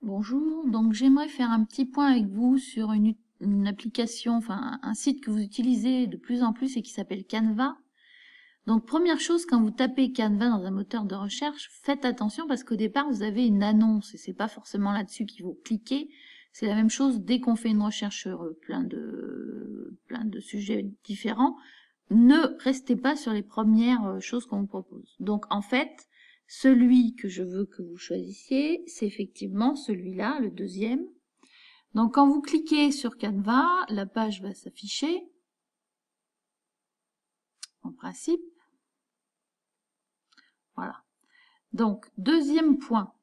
Bonjour, donc j'aimerais faire un petit point avec vous sur une application, enfin un site que vous utilisez de plus en plus et qui s'appelle Canva. Donc première chose, quand vous tapez Canva dans un moteur de recherche, faites attention parce qu'au départ vous avez une annonce et c'est pas forcément là-dessus qu'il faut cliquer. C'est la même chose dès qu'on fait une recherche sur plein de sujets différents. Ne restez pas sur les premières choses qu'on vous propose. Donc en fait, celui que je veux que vous choisissiez, c'est effectivement celui-là, le deuxième. Donc quand vous cliquez sur Canva, la page va s'afficher, en principe. Voilà. Donc, deuxième point.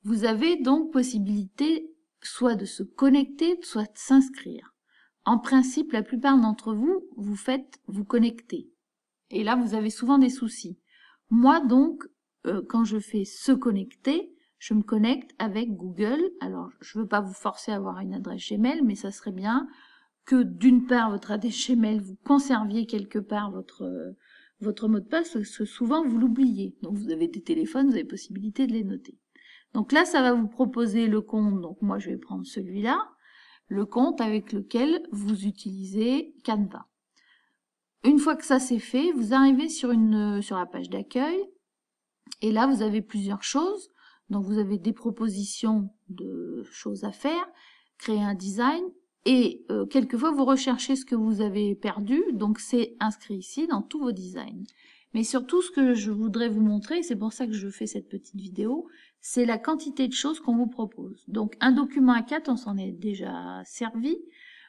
Vous avez donc possibilité soit de se connecter, soit de s'inscrire. En principe, la plupart d'entre vous, vous connecter. Et là, vous avez souvent des soucis. Moi, donc, quand je fais se connecter, je me connecte avec Google. Alors, je ne veux pas vous forcer à avoir une adresse Gmail, mais ça serait bien que d'une part, votre adresse Gmail, vous conserviez quelque part votre mot de passe, parce que souvent, vous l'oubliez. Donc, vous avez des téléphones, vous avez possibilité de les noter. Donc là, ça va vous proposer le compte. Donc, moi, je vais prendre celui-là, le compte avec lequel vous utilisez Canva. Une fois que ça c'est fait, vous arrivez sur la page d'accueil et là vous avez plusieurs choses. Donc vous avez des propositions de choses à faire, créer un design et quelquefois vous recherchez ce que vous avez perdu, donc c'est inscrit ici dans tous vos designs. Mais surtout ce que je voudrais vous montrer, c'est pour ça que je fais cette petite vidéo, c'est la quantité de choses qu'on vous propose. Donc un document A4, on s'en est déjà servi.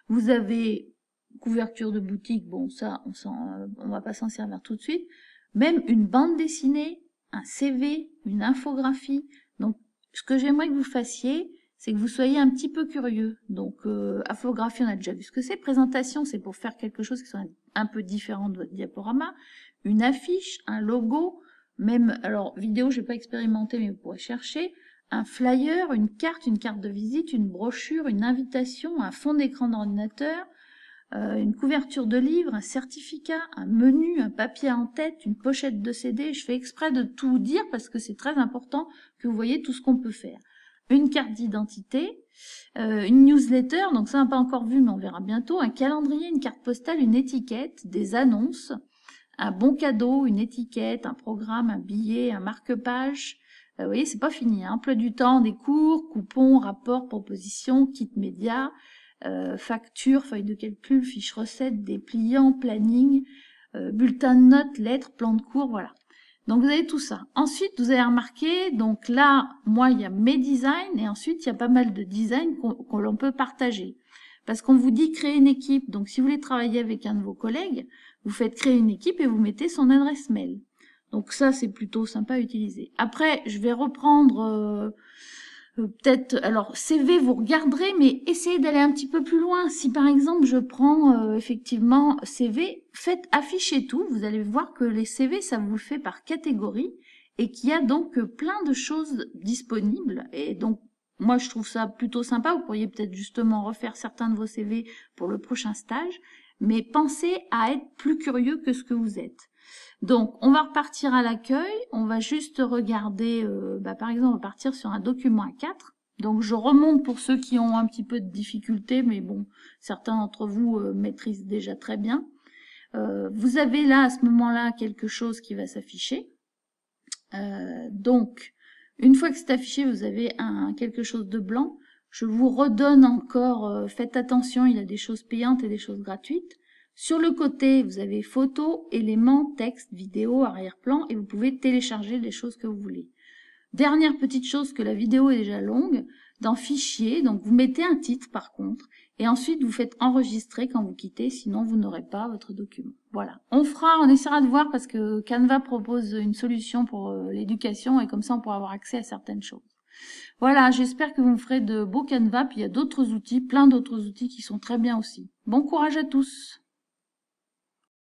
Vous avez couverture de boutique, bon ça on va pas s'en servir tout de suite, même une bande dessinée, un CV, une infographie. Donc ce que j'aimerais que vous fassiez, c'est que vous soyez un petit peu curieux. Donc infographie, on a déjà vu ce que c'est. Présentation, c'est pour faire quelque chose qui soit un peu différent de votre diaporama. Une affiche, un logo, même, alors vidéo, je n'ai pas expérimenté, mais vous pourrez chercher. Un flyer, une carte de visite, une brochure, une invitation, un fond d'écran d'ordinateur, une couverture de livre, un certificat, un menu, un papier en tête, une pochette de CD. Je fais exprès de tout dire parce que c'est très important que vous voyez tout ce qu'on peut faire. Une carte d'identité, une newsletter, donc ça on n'a pas encore vu mais on verra bientôt, un calendrier, une carte postale, une étiquette, des annonces, un bon cadeau, une étiquette, un programme, un billet, un marque-page. Vous voyez, c'est pas fini, hein. Emploi du temps, des cours, coupons, rapports, propositions, kit média, facture, feuille de calcul, fiche recette, dépliant, planning, bulletin de notes, lettres, plan de cours, voilà. Donc vous avez tout ça. Ensuite, vous avez remarqué, donc là, moi, il y a mes designs, et ensuite, il y a pas mal de designs qu'on l'on peut partager. Parce qu'on vous dit créer une équipe, donc si vous voulez travailler avec un de vos collègues, vous faites créer une équipe et vous mettez son adresse mail. Donc ça, c'est plutôt sympa à utiliser. Après, je vais reprendre peut-être, alors CV, vous regarderez, mais essayez d'aller un petit peu plus loin. Si par exemple, je prends effectivement CV, faites afficher tout. Vous allez voir que les CV, ça vous le fait par catégorie et qu'il y a donc plein de choses disponibles. Et donc, moi, je trouve ça plutôt sympa. Vous pourriez peut-être justement refaire certains de vos CV pour le prochain stage, mais pensez à être plus curieux que ce que vous êtes. Donc, on va repartir à l'accueil. On va juste regarder, par exemple, on va partir sur un document A4. Donc, je remonte pour ceux qui ont un petit peu de difficulté, mais bon, certains d'entre vous maîtrisent déjà très bien. Vous avez là, à ce moment-là, quelque chose qui va s'afficher. Donc, une fois que c'est affiché, vous avez quelque chose de blanc. Je vous redonne encore, faites attention, il y a des choses payantes et des choses gratuites. Sur le côté, vous avez photos, éléments, texte, vidéo, arrière-plan et vous pouvez télécharger les choses que vous voulez. Dernière petite chose, que la vidéo est déjà longue, dans Fichier, donc vous mettez un titre par contre et ensuite vous faites enregistrer quand vous quittez, sinon vous n'aurez pas votre document. Voilà. On essaiera de voir parce que Canva propose une solution pour l'éducation et comme ça on pourra avoir accès à certaines choses. Voilà, j'espère que vous me ferez de beaux Canva, puis il y a d'autres outils, plein d'autres outils qui sont très bien aussi. Bon courage à tous!